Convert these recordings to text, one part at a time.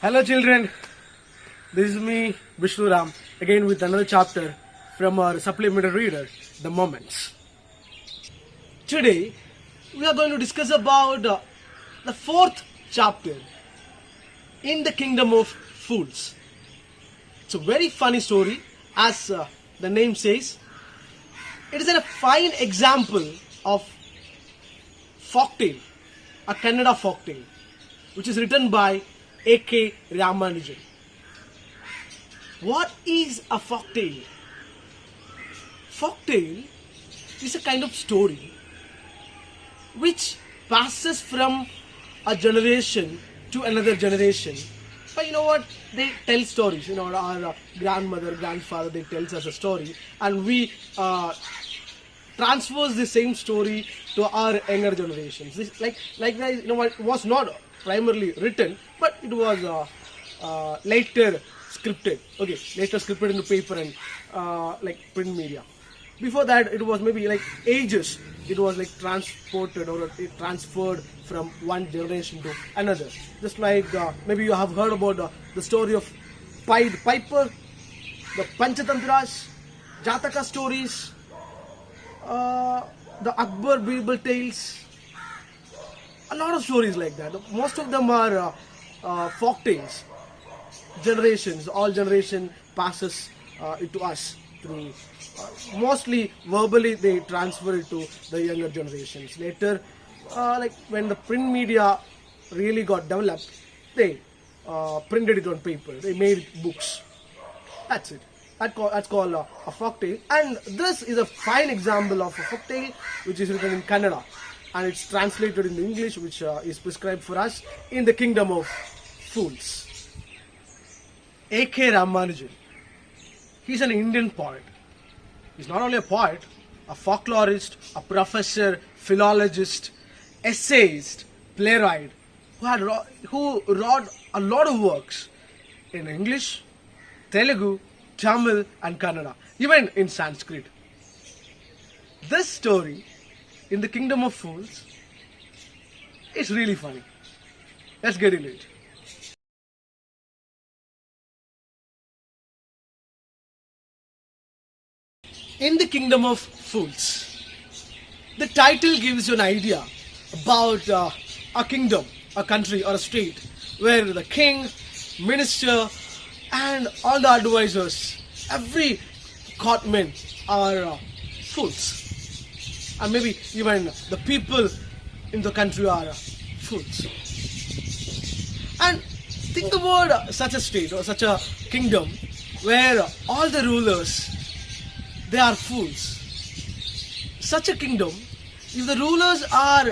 Hello children, this is me VishnuRam again with another chapter from our supplementary reader, The Moments. Today we are going to discuss about the fourth chapter in the Kingdom of Fools. It's a very funny story as the name says. It is a fine example of folktale, a Kannada folktale, which is written by A.K. Ramanujan. What is a folktale? Folktale is a kind of story which passes from a generation to another generation. But you know what? They tell stories. You know, our grandmother, grandfather, they tells us a story, and we transfers the same story to our younger generations. This, like that, you know, it was not primarily written, but it was later scripted. Okay, later scripted into paper and like print media. Before that, it was maybe like ages. It was like transported or it transferred from one generation to another. Just like maybe you have heard about the story of Pied Piper, the Panchatantras, Jataka stories, the Akbar Birbal tales. A lot of stories like that. Most of them are folk tales. Generations, all generation passes it to us through. Mostly verbally, they transfer it to the younger generations. Later, like when the print media really got developed, they printed it on paper. They made books. That's it. That's called a folktale. And this is a fine example of a folktale which is written in Kannada. And it's translated into English, which is prescribed for us in the Kingdom of Fools. A.K. Ramanujan. He's an Indian poet. He's not only a poet, a folklorist, a professor, philologist, essayist, playwright, who wrote a lot of works in English, Telugu, Tamil and Kannada, even in Sanskrit. This story in the Kingdom of Fools is really funny. Let's get into it. In the Kingdom of Fools, the title gives you an idea about a kingdom, a country or a state where the king, minister and all the advisors, every courtmen are fools. And maybe even the people in the country are fools. And think about such a state or such a kingdom where all the rulers, they are fools. Such a kingdom, if the rulers are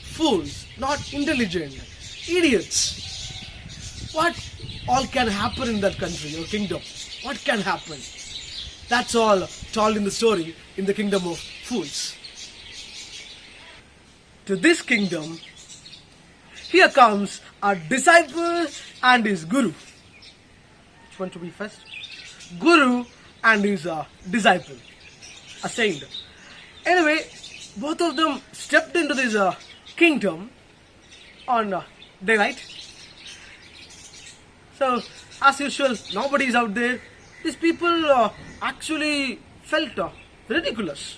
fools, not intelligent, idiots, what all can happen in that country or kingdom? What can happen? That's all told in the story in the Kingdom of Fools. To this kingdom, here comes a disciple and his guru. Which one to be first? Guru and his disciple, a saint. Anyway, both of them stepped into this kingdom on daylight. So, as usual, nobody is out there. These people actually felt ridiculous.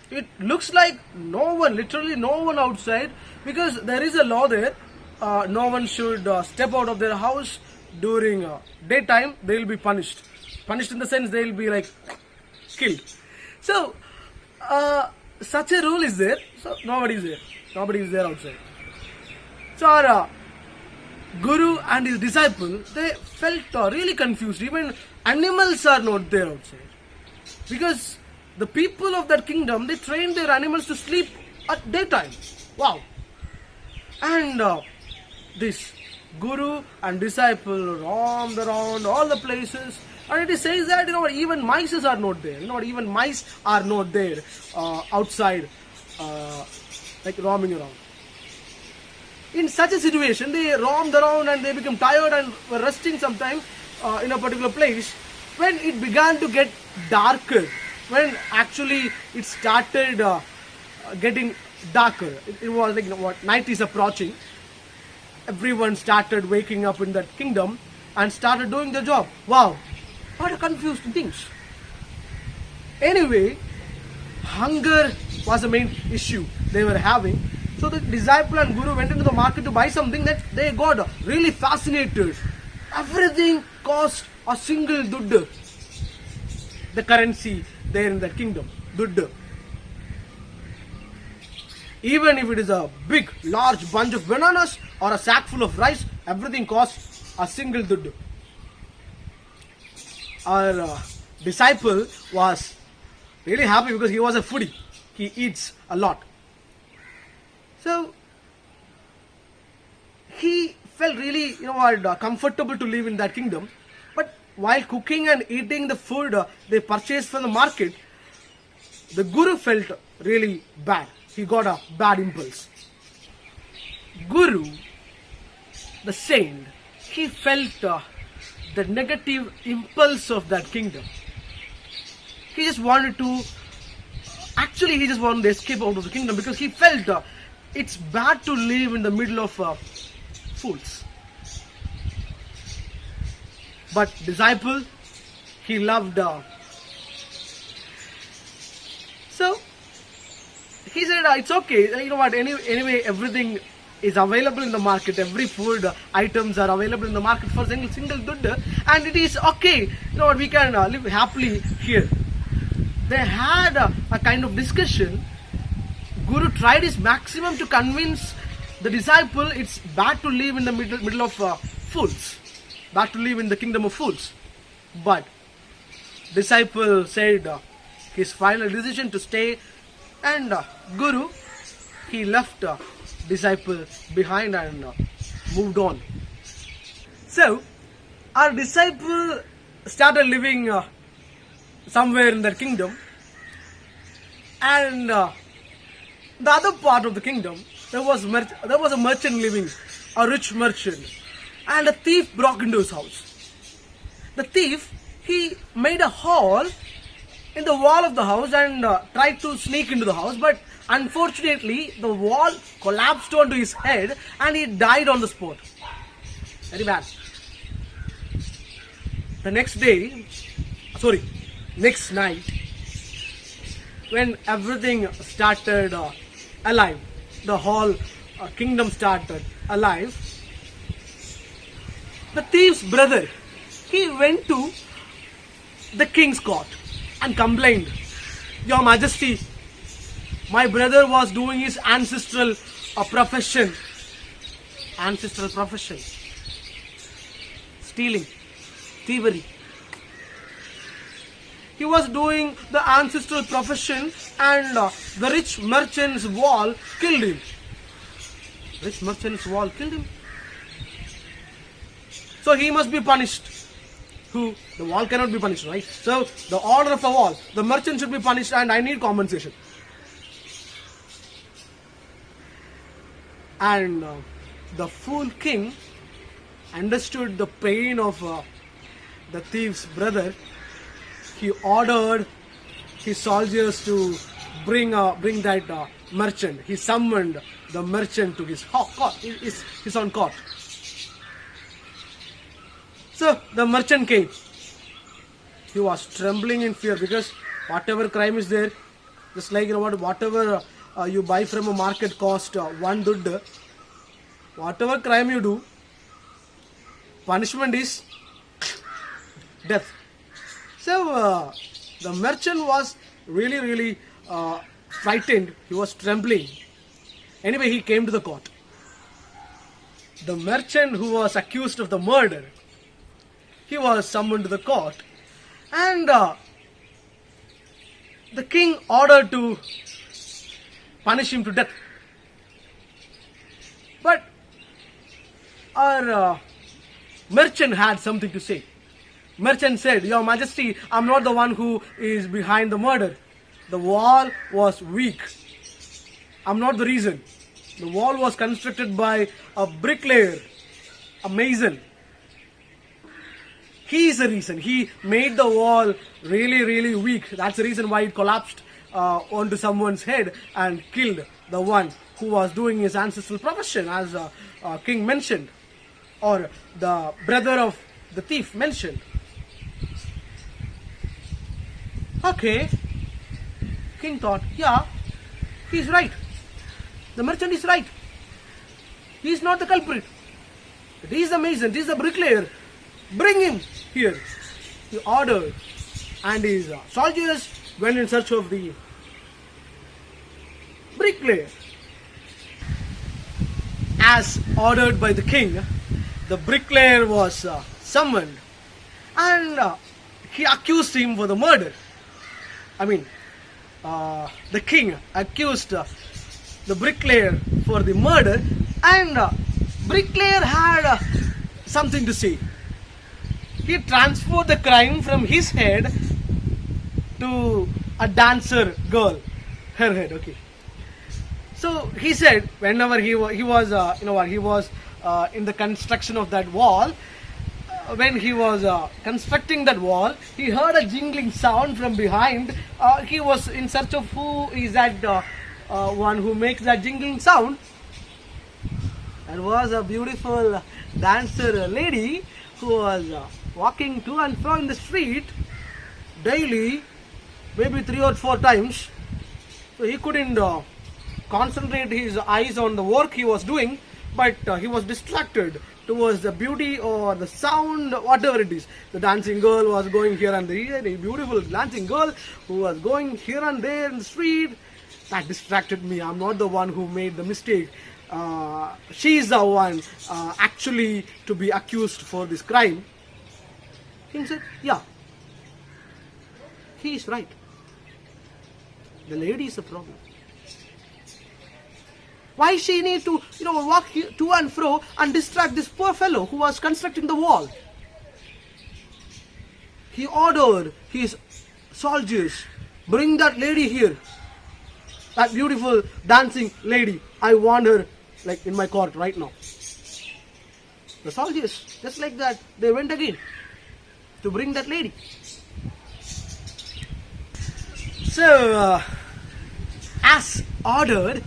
It looks like no one, literally no one outside, because there is a law there. No one should step out of their house during daytime. They will be punished. Punished in the sense they will be like killed. So, such a rule is there. So, nobody is there. Nobody is there outside. So, our Guru and his disciple, they felt really confused. Even animals are not there outside. Because the people of that kingdom, they train their animals to sleep at daytime. Wow. And this Guru and disciple roamed around all the places. And it says that, even mice are not there. Even mice are not there outside, like roaming around. In such a situation, they roamed around and they became tired and were resting sometime in a particular place. When it began to get darker, when actually it started getting darker, it was like, night is approaching. everyone started waking up in that kingdom and started doing their job. Wow, what a confused things. Anyway, hunger was the main issue they were having. So the disciple and guru went into the market to buy something that they got really fascinated. Everything cost a single dudd. The currency there in that kingdom, dudd. Even if it is a big, large bunch of bananas or a sack full of rice, everything costs a single dudd. Our disciple was really happy because he was a foodie. He eats a lot. So he felt really, comfortable to live in that kingdom. But while cooking and eating the food they purchased from the market, the guru felt really bad. He got a bad impulse. Guru, the saint, he felt the negative impulse of that kingdom. He just wanted to escape out of the kingdom because he felt it's bad to live in the middle of fools. But disciple, he loved. So he said, it's okay. You know what? Anyway, everything is available in the market. Every food items are available in the market for single dudd, and it is okay. You know what? We can live happily here. They had a kind of discussion. Guru tried his maximum to convince the disciple it's bad to live in the middle of fools, bad to live in the kingdom of fools. But disciple said his final decision to stay, and Guru, he left disciple behind and moved on. So our disciple started living somewhere in that kingdom, and the other part of the kingdom, there was a merchant living, a rich merchant, and a thief broke into his house. The thief, he made a hole in the wall of the house and tried to sneak into the house, but unfortunately the wall collapsed onto his head and he died on the spot. Very bad. The next night, when everything started alive, the whole kingdom started alive, the thief's brother, he went to the king's court and complained, Your Majesty, my brother was doing his ancestral profession, stealing, thievery. He was doing the ancestral profession, and the rich merchant's wall killed him. So he must be punished. The wall cannot be punished, right? So the order of the wall, the merchant should be punished, and I need compensation. And the fool king understood the pain of the thief's brother. He ordered his soldiers to bring that merchant. He summoned the merchant to his court, his own court. So the merchant came. He was trembling in fear because whatever crime is there, just like whatever you buy from a market cost one dudd, whatever crime you do, punishment is death. So the merchant was really frightened. He was trembling. Anyway, he came to the court. The merchant who was accused of the murder, he was summoned to the court, and the king ordered to punish him to death. But our merchant had something to say. Merchant said, Your Majesty, I'm not the one who is behind the murder. The wall was weak. I'm not the reason. The wall was constructed by a bricklayer, a mason. He is the reason. He made the wall really weak. That's the reason why it collapsed onto someone's head and killed the one who was doing his ancestral profession, as king mentioned, or the brother of the thief mentioned. Okay, king thought, yeah, he's right. The merchant is right. He is not the culprit. He is the mason, he is the bricklayer. Bring him here. He ordered, and his soldiers went in search of the bricklayer. As ordered by the king, the bricklayer was summoned, and he accused him for the murder. The king accused the bricklayer for the murder, and bricklayer had something to say. He transferred the crime from his head to a dancer girl, her head. Okay. So he said, whenever he was in the construction of that wall, when he was constructing that wall, he heard a jingling sound from behind. He was in search of who is that one who makes that jingling sound. There was a beautiful dancer lady who was walking to and fro in the street daily, maybe 3 or 4 times. So he couldn't concentrate his eyes on the work he was doing, but he was distracted towards the beauty or the sound, whatever it is. The dancing girl was going here and there, a beautiful dancing girl who was going here and there in the street. That distracted me. I'm not the one who made the mistake. She's the one actually to be accused for this crime. King said, yeah, he is right. The lady is the problem. Why she need to, walk to and fro and distract this poor fellow who was constructing the wall? He ordered his soldiers, bring that lady here. That beautiful dancing lady. I want her in my court right now. The soldiers, just like that, they went again to bring that lady. So, as ordered,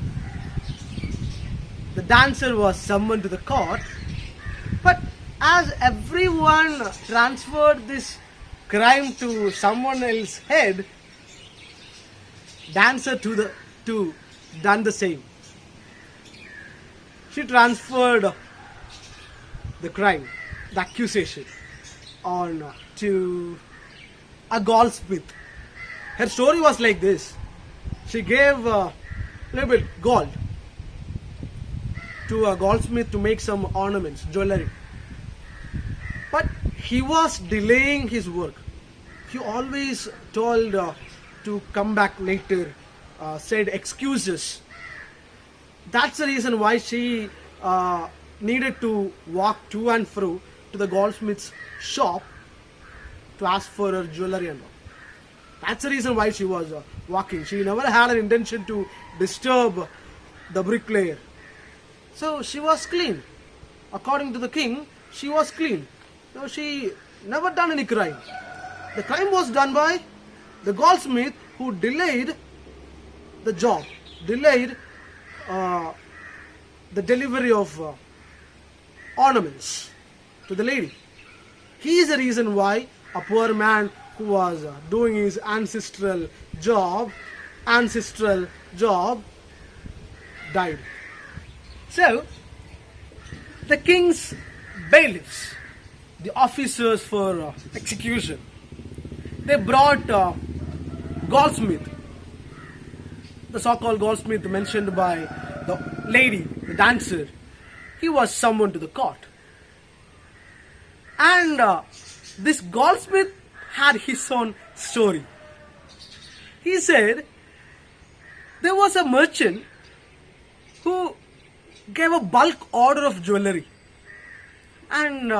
the dancer was summoned to the court, but as everyone transferred this crime to someone else's head, dancer to done the same. She transferred the crime, the accusation, on to a goldsmith. Her story was like this. She gave a little bit gold to a goldsmith to make some ornaments, jewelry. But he was delaying his work. He always told to come back later, said excuses. That's the reason why she needed to walk to and fro to the goldsmith's shop to ask for her jewelry and all. That's the reason why she was walking. She never had an intention to disturb the bricklayer. So she was clean. According to the king, she was clean. So she never done any crime. The crime was done by the goldsmith who delayed the job, delayed the delivery of ornaments to the lady. He is the reason why a poor man who was doing his ancestral job died. So, the king's bailiffs, the officers for execution, they brought goldsmith, the so-called goldsmith mentioned by the lady, the dancer. He was summoned to the court. And this goldsmith had his own story. He said there was a merchant who gave a bulk order of jewelry, and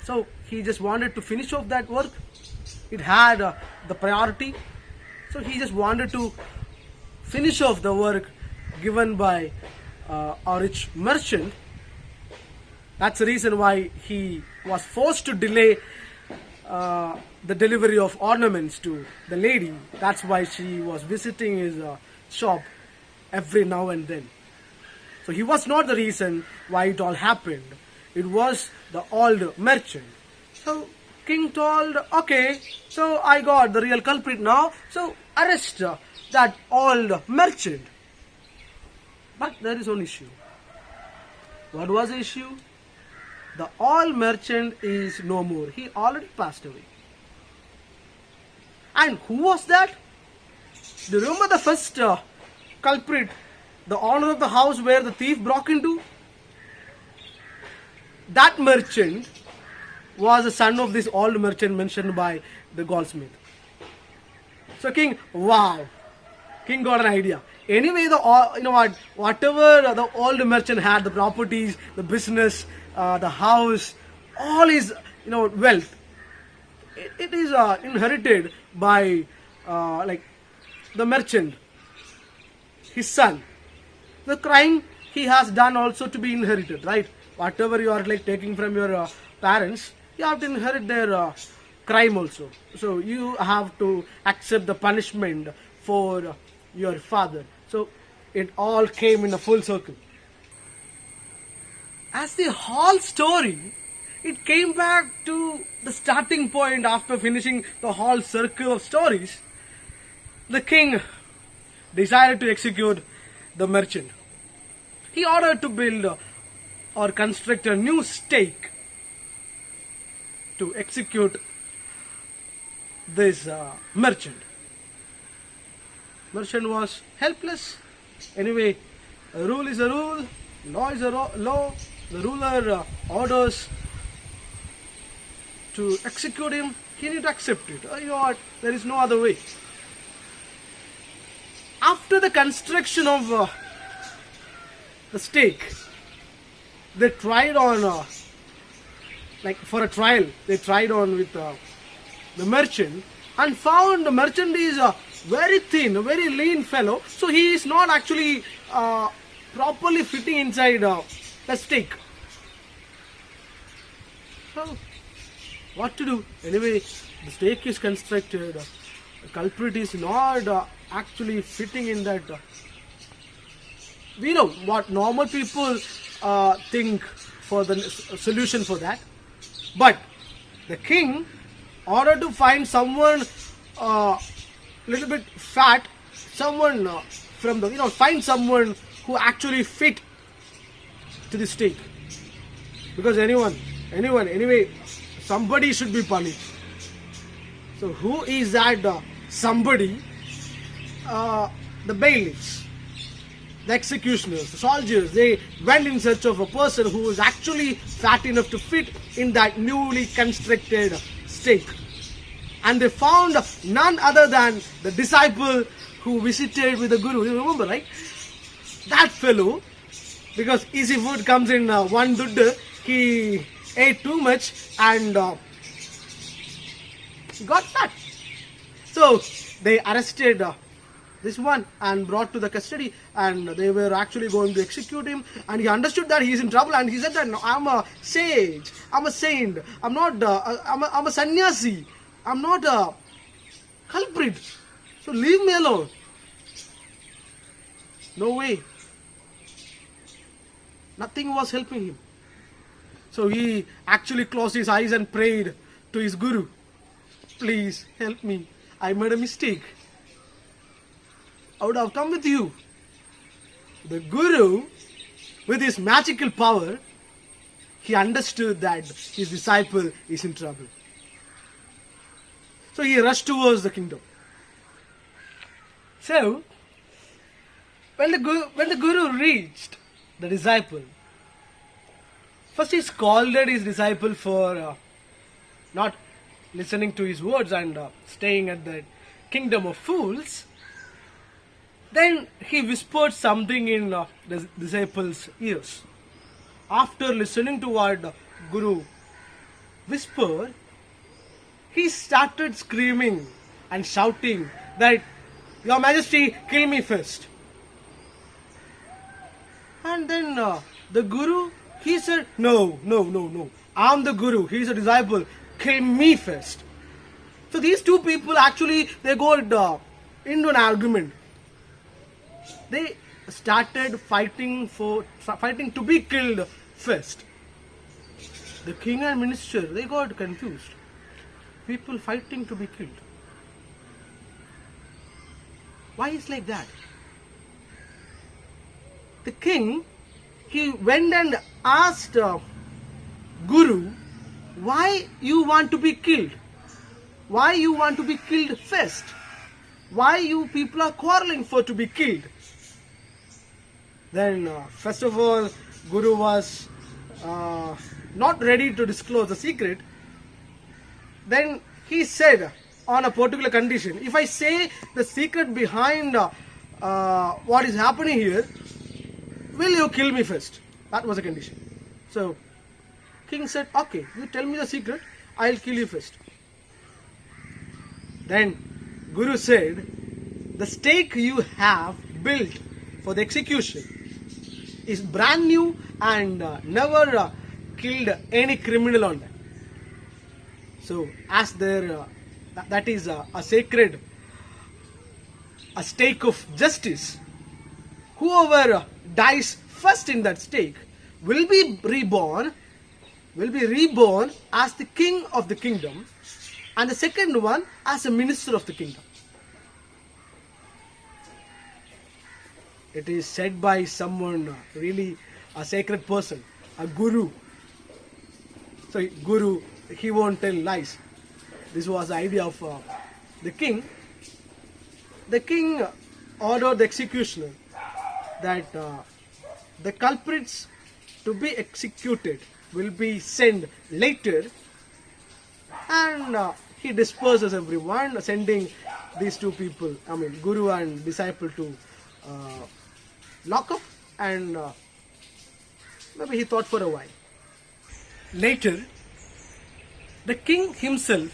so he just wanted to finish off that work. It had the priority, so he just wanted to finish off the work given by a rich merchant. That's the reason why he was forced to delay the delivery of ornaments to the lady. That's why she was visiting his shop every now and then. So he was not the reason why it all happened. It was the old merchant. So king told, okay, so I got the real culprit now, so arrest that old merchant. But there is one issue. What was the issue? The old merchant is no more. He already passed away. And who was that? Do you remember the first culprit, the owner of the house where the thief broke into? That merchant was the son of this old merchant mentioned by the goldsmith. So king, wow, king got an idea. Anyway, whatever the old merchant had, the properties, the business, the house, all his wealth, it is inherited by the merchant, his son. The crime he has done also to be inherited, right? Whatever you are taking from your parents, you have to inherit their crime also. So you have to accept the punishment for your father. So it all came in a full circle. As the whole story, it came back to the starting point after finishing the whole circle of stories. The king decided to execute the merchant. He ordered to build or construct a new stake to execute this merchant. Merchant was helpless. Anyway, a rule is a rule, law is a law. The ruler orders to execute him. He need to accept it. You know what? There is no other way. After the construction of the stake, they tried on for a trial. They tried on with the merchant and found the merchant is a very thin, a very lean fellow. So he is not actually properly fitting inside the stake. So what to do? Anyway, the stake is constructed. The culprit is not actually fitting in that. We know what normal people think for the solution for that. But the king ordered to find someone little bit fat, someone from the find someone who actually fit to the stake. Because anyway, somebody should be punished. So who is that somebody? The bailiffs, the executioners, the soldiers, they went in search of a person who was actually fat enough to fit in that newly constructed stake. And they found none other than the disciple who visited with the guru. You remember, right? That fellow, because easy food comes in one duddu, he ate too much and got fat. So they arrested this one and brought to the custody, and they were actually going to execute him. And he understood that he is in trouble, and he said that, no, I'm a sage, I'm a saint, I'm not I'm a sannyasi, I'm not a culprit, so leave me alone. No way. Nothing was helping him. So he actually closed his eyes and prayed to his guru, please help me, I made a mistake, I would have come with you. The guru, with his magical power, he understood that his disciple is in trouble. So he rushed towards the kingdom. So, when the guru reached the disciple, first he scolded his disciple for not listening to his words and staying at the kingdom of fools. Then he whispered something in the disciple's ears. After listening to what the guru whispered, he started screaming and shouting that, Your Majesty, kill me first. And then the guru, he said, no, I'm the guru, he's a disciple, kill me first. So these two people actually, they got into an argument. They started fighting to be killed first. The king and minister, they got confused. People fighting to be killed. Why is like that? The king, he went and asked Guru, why you want to be killed? Why you want to be killed first? Why you people are quarreling for to be killed? Then first of all, Guru was not ready to disclose the secret. Then he said on a particular condition, if I say the secret behind what is happening here, will you kill me first? That was a condition. So king said, okay, you tell me the secret, I'll kill you first. Then Guru said, the stake you have built for the execution is brand new and never killed any criminal on that. So as there, that is a sacred, a stake of justice, whoever dies first in that stake will be reborn as the king of the kingdom, and the second one as a minister of the kingdom. It is said by someone really a sacred person, a guru. So guru, he won't tell lies. This was the idea of the king. The king ordered the executioner that the culprits to be executed will be sent later, and he disperses everyone, sending these two people, Guru and disciple, to lock up, and maybe he thought for a while. Later, the king himself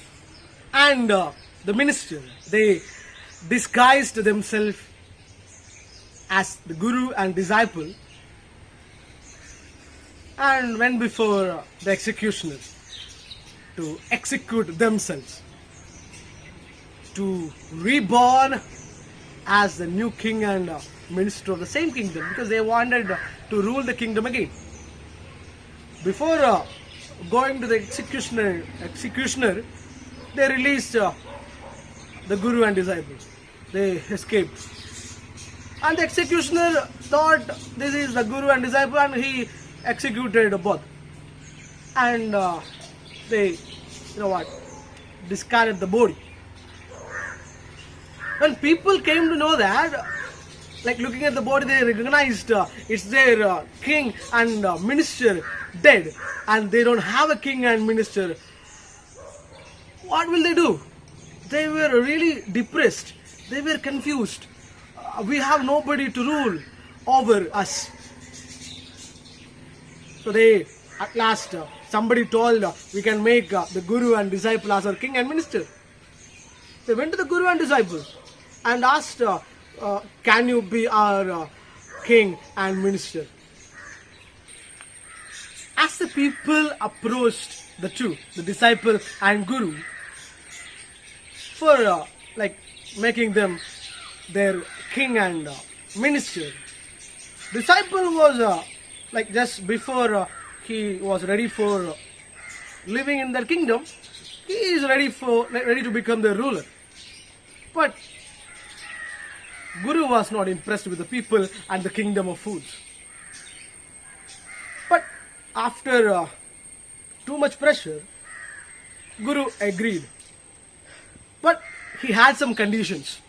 and the minister, they disguised themselves as the Guru and disciple and went before the executioner to execute themselves, to reborn as the new king and minister of the same kingdom, because they wanted to rule the kingdom again. Before going to the executioner, they released the Guru and disciples. They escaped. And the executioner thought this is the Guru and disciple, and he executed both. And they, discarded the body. When people came to know that, looking at the body, they recognized it's their king and minister dead, and they don't have a king and minister. What will they do? They were really depressed. They were confused. We have nobody to rule over us. So they, at last, somebody told, we can make the Guru and disciple as our king and minister. They went to the Guru and disciple and asked, can you be our king and minister? As the people approached the two, the disciple and Guru, for making them their king and minister, disciple was just before he was ready for living in their kingdom, he is ready to become their ruler. But Guru was not impressed with the people and the kingdom of fools. But after too much pressure, Guru agreed. But he had some conditions.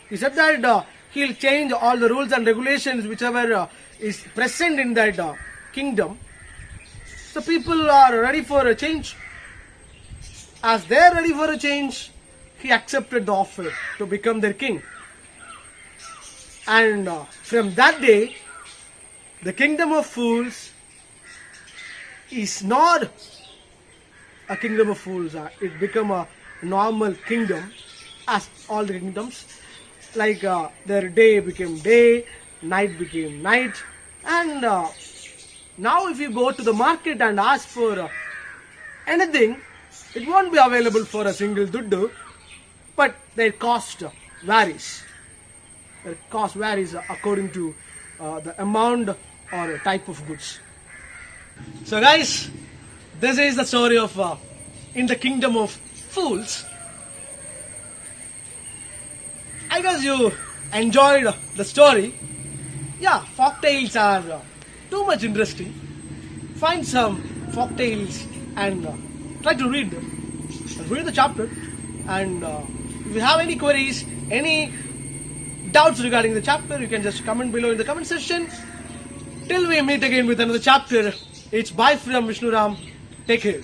He said that he'll change all the rules and regulations whichever is present in that kingdom. So people are ready for a change. As they are ready for a change, he accepted the offer to become their king. And from that day, the kingdom of fools is not a kingdom of fools. It became a normal kingdom as all the kingdoms. Their day became day, night became night. And now if you go to the market and ask for anything, it won't be available for a single duddu, but their cost varies. The cost varies according to the amount or type of goods. So guys, this is the story of In the Kingdom of Fools. I guess you enjoyed the story. Yeah, folktales are too much interesting. Find some folktales and try to read them. Read the chapter, and if you have any queries, any doubts regarding the chapter, you can just comment below in the comment section. Till we meet again with another chapter, it's bye from VishnuRam. Take care.